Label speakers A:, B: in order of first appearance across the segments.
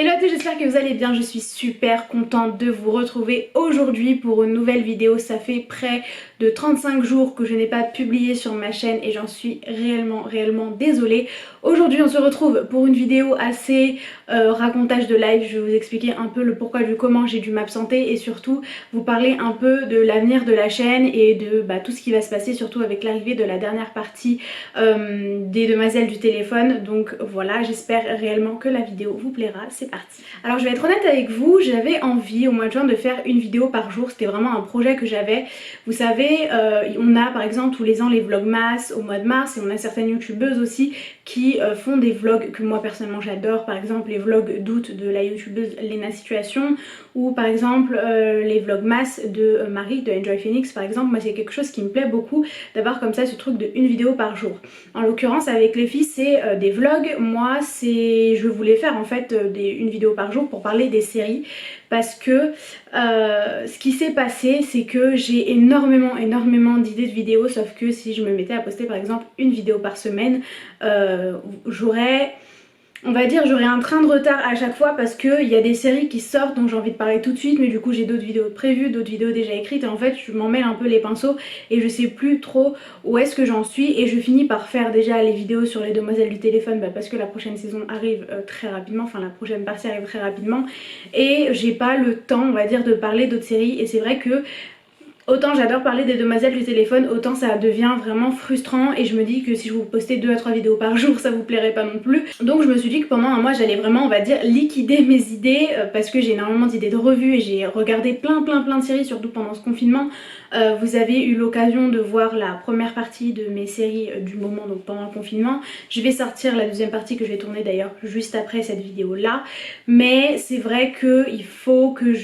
A: Hello à tous, j'espère que vous allez bien, je suis super contente de vous retrouver aujourd'hui pour une nouvelle vidéo. Ça fait près de 35 jours que je n'ai pas publié sur ma chaîne et j'en suis réellement désolée. Aujourd'hui on se retrouve pour une vidéo assez racontage de live. Je vais vous expliquer un peu le pourquoi du comment j'ai dû m'absenter et surtout vous parler un peu de l'avenir de la chaîne et de tout ce qui va se passer, surtout avec l'arrivée de la dernière partie des demoiselles du téléphone. Donc voilà, j'espère réellement que la vidéo vous plaira. C'est parti. Alors je vais être honnête avec vous, j'avais envie au mois de juin de faire une vidéo par jour, c'était vraiment un projet que j'avais. Vous savez, on a par exemple tous les ans les vlogmas au mois de mars et on a certaines youtubeuses aussi qui font des vlogs que moi personnellement j'adore, par exemple les vlogs d'août de la youtubeuse Lena Situation ou par exemple les vlogmas de Marie de Enjoy Phoenix par exemple. Moi c'est quelque chose qui me plaît beaucoup d'avoir comme ça ce truc de une vidéo par jour. En l'occurrence avec les filles c'est des vlogs, moi c'est je voulais faire en fait une vidéo par jour pour parler des séries parce que ce qui s'est passé c'est que j'ai énormément d'idées de vidéos, sauf que si je me mettais à poster par exemple une vidéo par semaine j'aurais, on va dire, j'aurai un train de retard à chaque fois parce qu'il y a des séries qui sortent dont j'ai envie de parler tout de suite, mais du coup j'ai d'autres vidéos prévues, d'autres vidéos déjà écrites et en fait je m'en mêle un peu les pinceaux et je sais plus trop où est-ce que j'en suis et je finis par faire déjà les vidéos sur les demoiselles du téléphone parce que la prochaine saison arrive très rapidement, enfin la prochaine partie arrive très rapidement et j'ai pas le temps, on va dire, de parler d'autres séries et c'est vrai que autant j'adore parler des demoiselles du téléphone, autant ça devient vraiment frustrant et je me dis que si je vous postais 2 à 3 vidéos par jour ça vous plairait pas non plus. Donc je me suis dit que pendant un mois j'allais vraiment, on va dire, liquider mes idées parce que j'ai énormément d'idées de revues et j'ai regardé plein de séries, surtout pendant ce confinement. Vous avez eu l'occasion de voir la première partie de mes séries du moment, donc pendant le confinement. Je vais sortir la deuxième partie que je vais tourner d'ailleurs juste après cette vidéo là. Mais c'est vrai qu'il faut que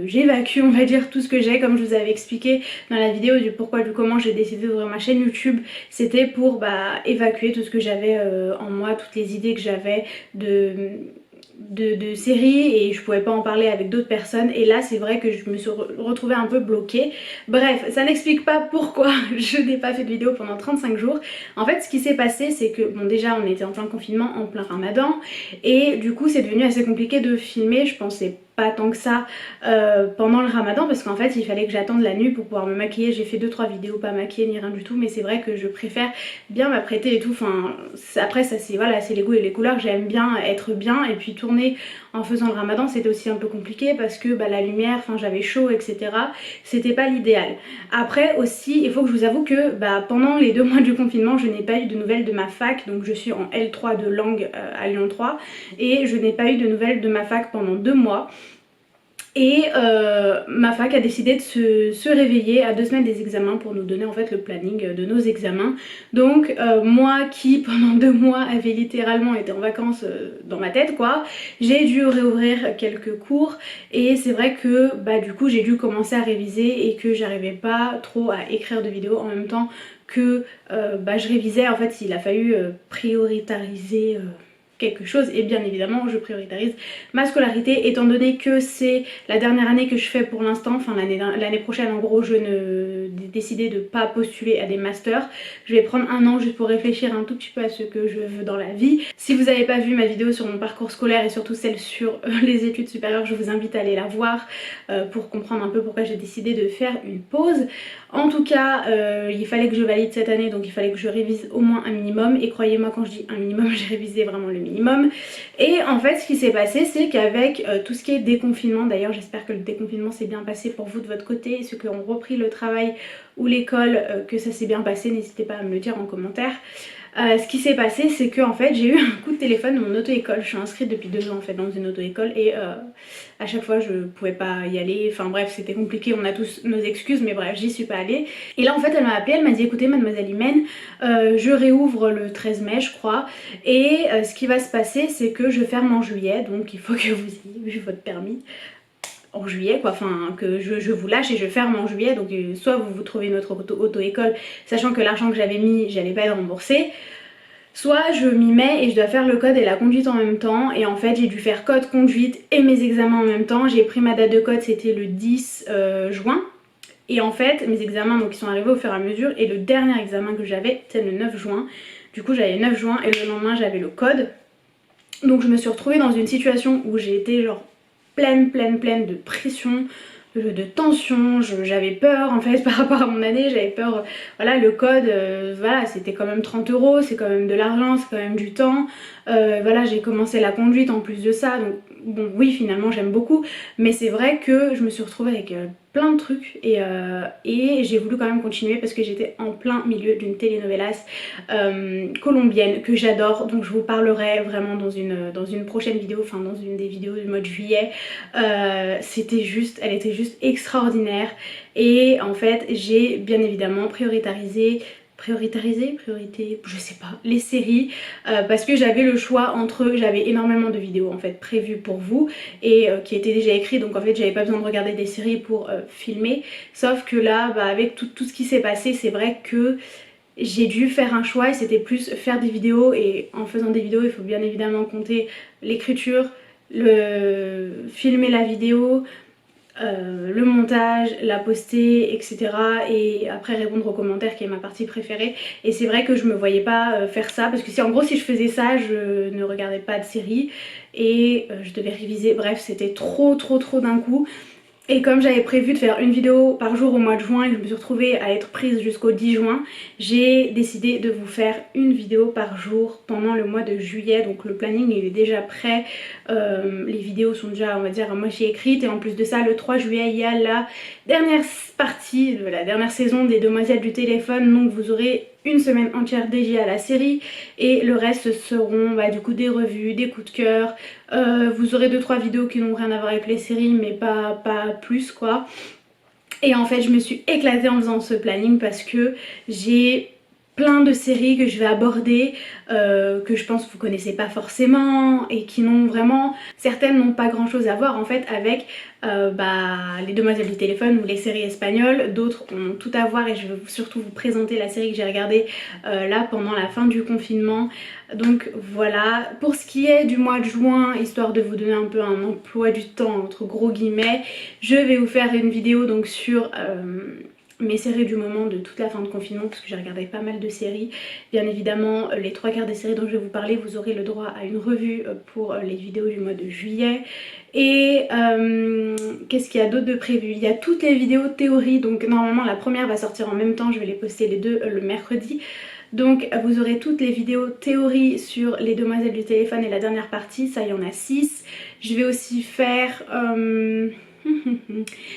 A: j'évacue, on va dire, tout ce que j'ai. Comme je vous avais expliqué dans la vidéo du pourquoi du comment j'ai décidé d'ouvrir ma chaîne YouTube, c'était pour évacuer tout ce que j'avais en moi, toutes les idées que j'avais de séries et je pouvais pas en parler avec d'autres personnes et là c'est vrai que je me suis retrouvée un peu bloquée. Bref, ça n'explique pas pourquoi je n'ai pas fait de vidéo pendant 35 jours. En fait ce qui s'est passé c'est que bon, déjà on était en plein confinement, en plein ramadan et du coup c'est devenu assez compliqué de filmer. Je pensais pas tant que ça pendant le ramadan parce qu'en fait il fallait que j'attende la nuit pour pouvoir me maquiller. J'ai fait 2-3 vidéos pas maquillée ni rien du tout, mais c'est vrai que je préfère bien m'apprêter et tout. Enfin après ça c'est voilà, c'est les goûts et les couleurs, j'aime bien être bien et puis tourner en faisant le ramadan c'était aussi un peu compliqué parce que la lumière, enfin j'avais chaud etc, c'était pas l'idéal. Après aussi il faut que je vous avoue que pendant les 2 mois du confinement je n'ai pas eu de nouvelles de ma fac, donc je suis en L3 de langue à Lyon 3 et je n'ai pas eu de nouvelles de ma fac pendant 2 mois. Et ma fac a décidé de se réveiller à 2 semaines des examens pour nous donner en fait le planning de nos examens. Donc moi qui pendant 2 mois avait littéralement été en vacances dans ma tête quoi, j'ai dû réouvrir quelques cours et c'est vrai que du coup j'ai dû commencer à réviser et que j'arrivais pas trop à écrire de vidéos en même temps que je révisais. En fait il a fallu prioritariser quelque chose et bien évidemment je prioritarise ma scolarité étant donné que c'est la dernière année que je fais pour l'instant, enfin l'année prochaine en gros je ne décidé de pas postuler à des masters. Je vais prendre un an juste pour réfléchir un tout petit peu à ce que je veux dans la vie. Si vous n'avez pas vu ma vidéo sur mon parcours scolaire et surtout celle sur les études supérieures, je vous invite à aller la voir pour comprendre un peu pourquoi j'ai décidé de faire une pause. En tout cas il fallait que je valide cette année, donc il fallait que je révise au moins un minimum et croyez-moi quand je dis un minimum j'ai révisé vraiment le minimum. Et en fait ce qui s'est passé c'est qu'avec tout ce qui est déconfinement, d'ailleurs j'espère que le déconfinement s'est bien passé pour vous de votre côté et ceux qui ont repris le travail ou l'école que ça s'est bien passé, n'hésitez pas à me le dire en commentaire. Ce qui s'est passé c'est que en fait j'ai eu un coup de téléphone de mon auto-école. Je suis inscrite depuis 2 ans en fait dans une auto-école et à chaque fois je pouvais pas y aller, enfin bref c'était compliqué, on a tous nos excuses mais bref j'y suis pas allée. Et là en fait elle m'a appelée, elle m'a dit écoutez mademoiselle Imen, je réouvre le 13 mai je crois et ce qui va se passer c'est que je ferme en juillet, donc il faut que vous ayez vu votre permis en juillet quoi, enfin que je vous lâche et je ferme en juillet, donc soit vous trouvez notre auto-école sachant que l'argent que j'avais mis j'allais pas le rembourser, soit je m'y mets et je dois faire le code et la conduite en même temps. Et en fait j'ai dû faire code, conduite et mes examens en même temps. J'ai pris ma date de code, c'était le 10 juin. Et en fait mes examens donc ils sont arrivés au fur et à mesure et le dernier examen que j'avais c'était le 9 juin. Du coup j'avais 9 juin et le lendemain j'avais le code. Donc je me suis retrouvée dans une situation où j'ai été genre pleine de pression, de tension, j'avais peur en fait par rapport à mon année, j'avais peur, voilà le code, voilà c'était quand même 30 euros, c'est quand même de l'argent, c'est quand même du temps, voilà j'ai commencé la conduite en plus de ça, donc bon oui finalement j'aime beaucoup, mais c'est vrai que je me suis retrouvée avec plein de trucs et j'ai voulu quand même continuer parce que j'étais en plein milieu d'une telenovelas colombienne que j'adore, donc je vous parlerai vraiment dans une prochaine vidéo, enfin dans une des vidéos du mois de juillet. Elle était juste extraordinaire et en fait j'ai bien évidemment priorité, je sais pas, les séries parce que j'avais le choix entre, j'avais énormément de vidéos en fait prévues pour vous et qui étaient déjà écrites, donc en fait j'avais pas besoin de regarder des séries pour filmer, sauf que là bah, avec tout ce qui s'est passé, c'est vrai que j'ai dû faire un choix et c'était plus faire des vidéos, et en faisant des vidéos il faut bien évidemment compter l'écriture, le filmer la vidéo, le montage, la poster, etc. Et après répondre aux commentaires qui est ma partie préférée. Et c'est vrai que je me voyais pas faire ça parce que si en gros si je faisais ça je ne regardais pas de série et je devais réviser, bref c'était trop d'un coup. Et comme j'avais prévu de faire une vidéo par jour au mois de juin et que je me suis retrouvée à être prise jusqu'au 10 juin, j'ai décidé de vous faire une vidéo par jour pendant le mois de juillet. Donc le planning il est déjà prêt, les vidéos sont déjà on va dire à moitié écrites et en plus de ça le 3 juillet il y a la dernière partie de la dernière saison des Demoiselles du téléphone, donc vous aurez une semaine entière dédiée à la série et le reste seront bah, du coup des revues, des coups de cœur, vous aurez 2-3 vidéos qui n'ont rien à voir avec les séries mais pas plus quoi. Et en fait je me suis éclatée en faisant ce planning parce que j'ai plein de séries que je vais aborder, que je pense que vous connaissez pas forcément et qui n'ont vraiment, certaines n'ont pas grand chose à voir en fait avec bah, les Demoiselles du téléphone ou les séries espagnoles, d'autres ont tout à voir et je vais surtout vous présenter la série que j'ai regardée là pendant la fin du confinement. Donc voilà, pour ce qui est du mois de juin, histoire de vous donner un peu un emploi du temps entre gros guillemets, je vais vous faire une vidéo donc sur mes séries du moment de toute la fin de confinement parce que j'ai regardé pas mal de séries. Bien évidemment les 3/4 des séries dont je vais vous parler, vous aurez le droit à une revue pour les vidéos du mois de juillet. Et qu'est-ce qu'il y a d'autre de prévu? Il y a toutes les vidéos théorie, donc normalement la première va sortir en même temps, je vais les poster les deux le mercredi. Donc vous aurez toutes les vidéos théorie sur les Demoiselles du téléphone et la dernière partie, ça il y en a 6. Je vais aussi faire...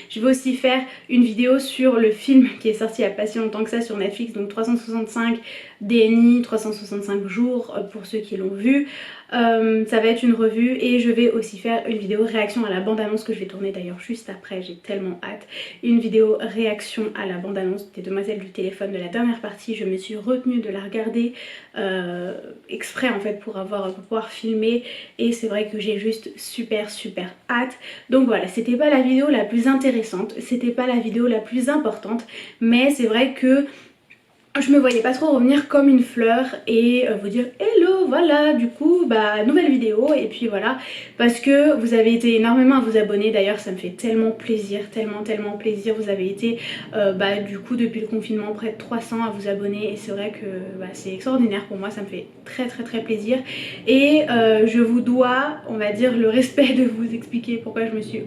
A: je vais aussi faire une vidéo sur le film qui est sorti il n'y a pas si longtemps que ça sur Netflix, donc 365 DNI, 365 jours pour ceux qui l'ont vu. Ça va être une revue et je vais aussi faire une vidéo réaction à la bande-annonce que je vais tourner d'ailleurs juste après, j'ai tellement hâte. Une vidéo réaction à la bande-annonce des Demoiselles du téléphone de la dernière partie. Je me suis retenue de la regarder exprès en fait pour pouvoir filmer et c'est vrai que j'ai juste super hâte. Donc voilà, c'était pas la vidéo la plus intéressante, c'était pas la vidéo la plus importante, mais c'est vrai que je me voyais pas trop revenir comme une fleur et vous dire hello, voilà, du coup bah nouvelle vidéo et puis voilà, parce que vous avez été énormément à vous abonner, d'ailleurs ça me fait tellement plaisir, tellement plaisir. Vous avez été bah du coup depuis le confinement près de 300 à vous abonner et c'est vrai que bah, c'est extraordinaire pour moi, ça me fait très plaisir et je vous dois, on va dire, le respect de vous expliquer pourquoi je me suis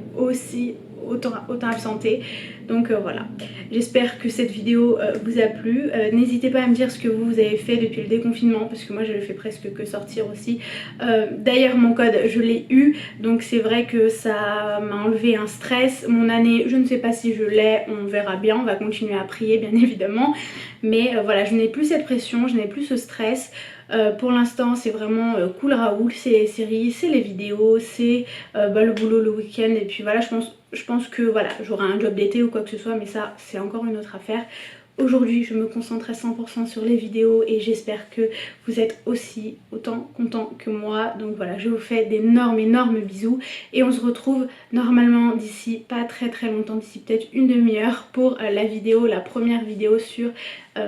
A: autant absentée. Donc voilà, j'espère que cette vidéo vous a plu. N'hésitez pas à me dire ce que vous avez fait depuis le déconfinement parce que moi je le fais presque que sortir aussi. D'ailleurs mon code je l'ai eu, donc c'est vrai que ça m'a enlevé un stress. Mon année je ne sais pas si je l'ai, on verra bien, on va continuer à prier bien évidemment. Mais voilà, je n'ai plus cette pression, je n'ai plus ce stress. Pour l'instant c'est vraiment cool Raoul, c'est les séries, c'est les vidéos, c'est bah, le boulot le week-end et puis voilà, je pense que voilà, j'aurai un job d'été ou quoi que ce soit mais ça c'est encore une autre affaire. Aujourd'hui je me concentre à 100% sur les vidéos et j'espère que vous êtes aussi autant contents que moi. Donc voilà, je vous fais d'énormes bisous et on se retrouve normalement d'ici pas très longtemps, d'ici peut-être une demi-heure pour la première vidéo sur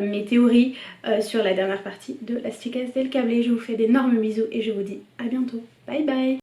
A: mes théories sur la dernière partie de Las Chicas del Cable. Je vous fais d'énormes bisous et je vous dis à bientôt. Bye bye.